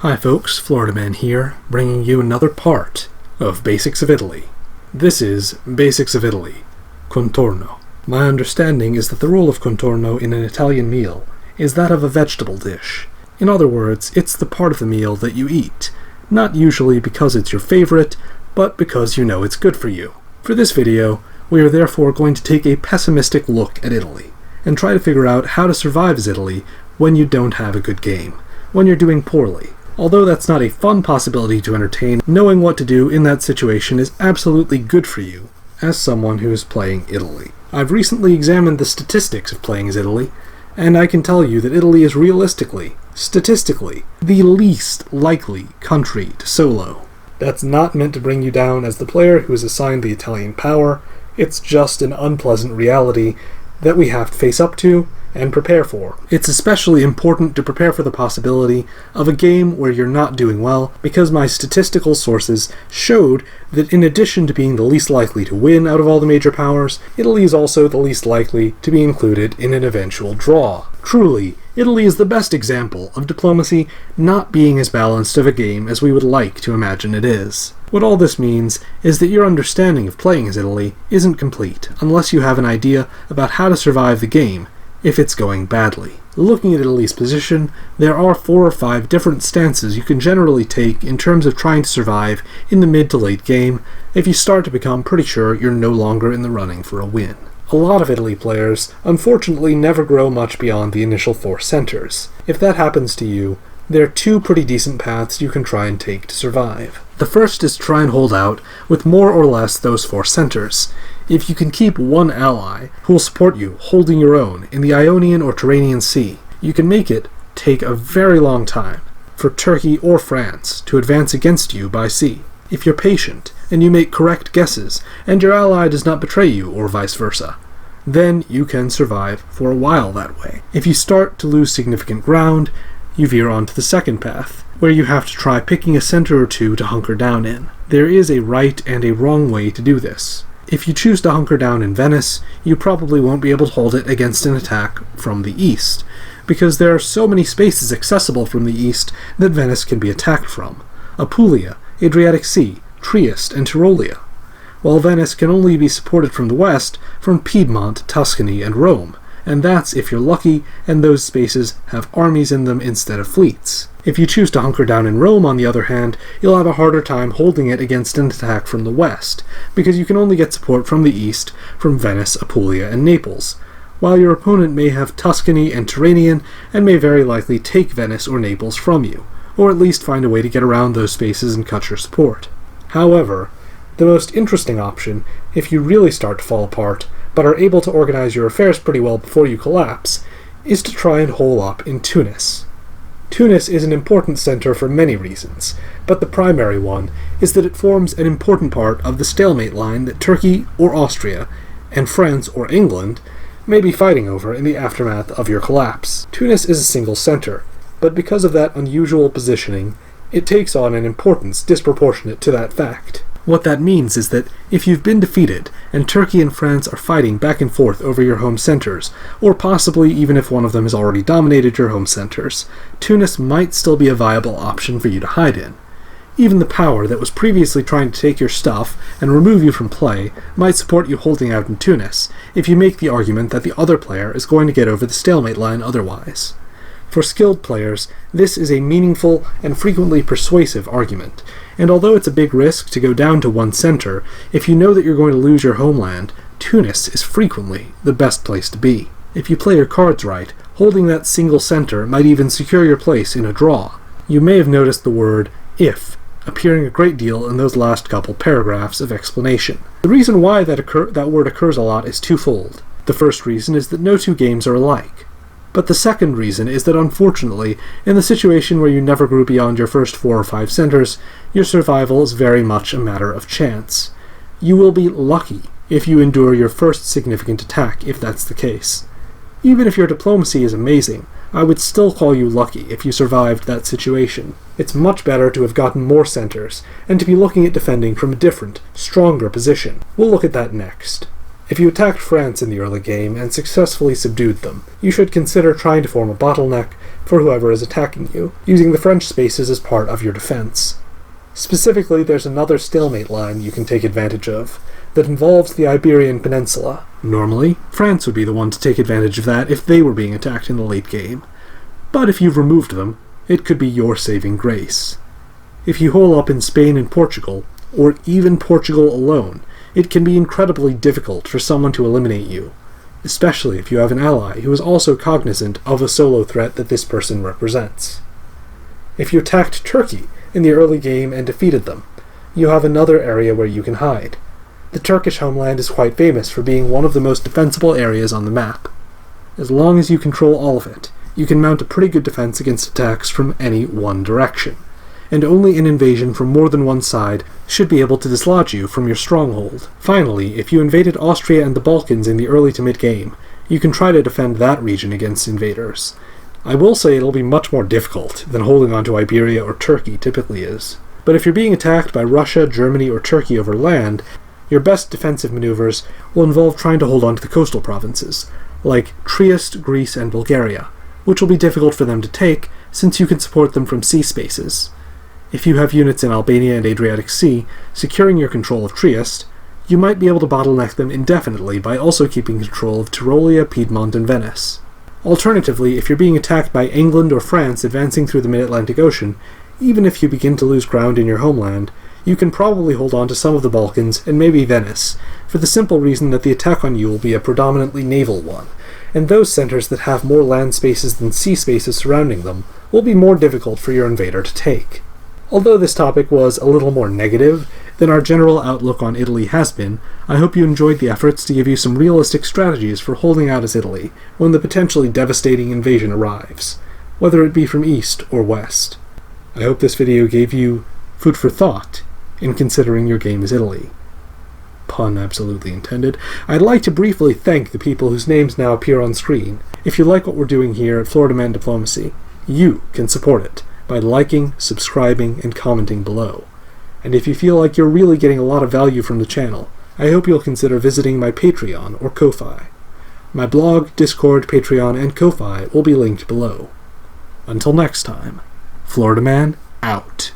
Hi folks, Florida Man here, bringing you another part of Basics of Italy. This is Basics of Italy, Contorno. My understanding is that the role of contorno in an Italian meal is that of a vegetable dish. In other words, it's the part of the meal that you eat, not usually because it's your favorite, but because you know it's good for you. For this video, we are therefore going to take a pessimistic look at Italy, and try to figure out how to survive as Italy when you don't have a good game, when you're doing poorly. Although that's not a fun possibility to entertain, knowing what to do in that situation is absolutely good for you, as someone who is playing Italy. I've recently examined the statistics of playing as Italy, and I can tell you that Italy is realistically, statistically, the least likely country to solo. That's not meant to bring you down as the player who is assigned the Italian power, it's just an unpleasant reality that we have to face up to and prepare for. It's especially important to prepare for the possibility of a game where you're not doing well, because my statistical sources showed that in addition to being the least likely to win out of all the major powers, Italy is also the least likely to be included in an eventual draw. Truly, Italy is the best example of diplomacy not being as balanced of a game as we would like to imagine it is. What all this means is that your understanding of playing as Italy isn't complete unless you have an idea about how to survive the game if it's going badly. Looking at Italy's position, there are 4 or 5 different stances you can generally take in terms of trying to survive in the mid to late game if you start to become pretty sure you're no longer in the running for a win. A lot of Italy players, unfortunately, never grow much beyond the initial 4 centers. If that happens to you, there are 2 pretty decent paths you can try and take to survive. The first is to try and hold out with more or less those 4 centers. If you can keep one ally who will support you holding your own in the Ionian or Tyrrhenian Sea, you can make it take a very long time for Turkey or France to advance against you by sea. If you're patient and you make correct guesses and your ally does not betray you or vice versa, then you can survive for a while that way. If you start to lose significant ground, you veer onto the second path, where you have to try picking a center or 2 to hunker down in. There is a right and a wrong way to do this. If you choose to hunker down in Venice, you probably won't be able to hold it against an attack from the east, because there are so many spaces accessible from the east that Venice can be attacked from: Apulia, Adriatic Sea, Trieste, and Tyrolia, while Venice can only be supported from the west from Piedmont, Tuscany, and Rome, and that's if you're lucky and those spaces have armies in them instead of fleets. If you choose to hunker down in Rome, on the other hand, you'll have a harder time holding it against an attack from the west, because you can only get support from the east from Venice, Apulia, and Naples, while your opponent may have Tuscany and Tyrrhenian and may very likely take Venice or Naples from you, or at least find a way to get around those spaces and cut your support. However, the most interesting option, if you really start to fall apart, but are able to organize your affairs pretty well before you collapse, is to try and hole up in Tunis. Tunis is an important center for many reasons, but the primary one is that it forms an important part of the stalemate line that Turkey or Austria, and France or England, may be fighting over in the aftermath of your collapse. Tunis is a single center, but because of that unusual positioning, it takes on an importance disproportionate to that fact. What that means is that if you've been defeated, and Turkey and France are fighting back and forth over your home centers, or possibly even if one of them has already dominated your home centers, Tunis might still be a viable option for you to hide in. Even the power that was previously trying to take your stuff and remove you from play might support you holding out in Tunis, if you make the argument that the other player is going to get over the stalemate line otherwise. For skilled players, this is a meaningful and frequently persuasive argument, and although it's a big risk to go down to one center, if you know that you're going to lose your homeland, Tunis is frequently the best place to be. If you play your cards right, holding that single center might even secure your place in a draw. You may have noticed the word "if" appearing a great deal in those last couple paragraphs of explanation. The reason why that word occurs a lot is twofold. The first reason is that no 2 games are alike. But the second reason is that unfortunately, in the situation where you never grew beyond your first 4 or 5 centers, your survival is very much a matter of chance. You will be lucky if you endure your first significant attack, if that's the case. Even if your diplomacy is amazing, I would still call you lucky if you survived that situation. It's much better to have gotten more centers, and to be looking at defending from a different, stronger position. We'll look at that next. If you attacked France in the early game and successfully subdued them, you should consider trying to form a bottleneck for whoever is attacking you, using the French spaces as part of your defense. Specifically, there's another stalemate line you can take advantage of that involves the Iberian Peninsula. Normally, France would be the one to take advantage of that if they were being attacked in the late game. But if you've removed them, it could be your saving grace. If you hole up in Spain and Portugal, or even Portugal alone, it can be incredibly difficult for someone to eliminate you, especially if you have an ally who is also cognizant of a solo threat that this person represents. If you attacked Turkey in the early game and defeated them, you have another area where you can hide. The Turkish homeland is quite famous for being one of the most defensible areas on the map. As long as you control all of it, you can mount a pretty good defense against attacks from any one direction, and only an invasion from more than one side should be able to dislodge you from your stronghold. Finally, if you invaded Austria and the Balkans in the early to mid-game, you can try to defend that region against invaders. I will say it'll be much more difficult than holding on to Iberia or Turkey typically is. But if you're being attacked by Russia, Germany, or Turkey over land, your best defensive maneuvers will involve trying to hold on to the coastal provinces, like Trieste, Greece, and Bulgaria, which will be difficult for them to take since you can support them from sea spaces. If you have units in Albania and Adriatic Sea securing your control of Trieste, you might be able to bottleneck them indefinitely by also keeping control of Tyrolia, Piedmont, and Venice. Alternatively, if you're being attacked by England or France advancing through the mid-Atlantic Ocean, even if you begin to lose ground in your homeland, you can probably hold on to some of the Balkans and maybe Venice, for the simple reason that the attack on you will be a predominantly naval one, and those centers that have more land spaces than sea spaces surrounding them will be more difficult for your invader to take. Although this topic was a little more negative than our general outlook on Italy has been, I hope you enjoyed the efforts to give you some realistic strategies for holding out as Italy when the potentially devastating invasion arrives, whether it be from east or west. I hope this video gave you food for thought in considering your game as Italy. Pun absolutely intended. I'd like to briefly thank the people whose names now appear on screen. If you like what we're doing here at Florida Man Diplomacy, you can support it by liking, subscribing, and commenting below. And if you feel like you're really getting a lot of value from the channel, I hope you'll consider visiting my Patreon or Ko-Fi. My blog, Discord, Patreon, and Ko-Fi will be linked below. Until next time, Florida Man out.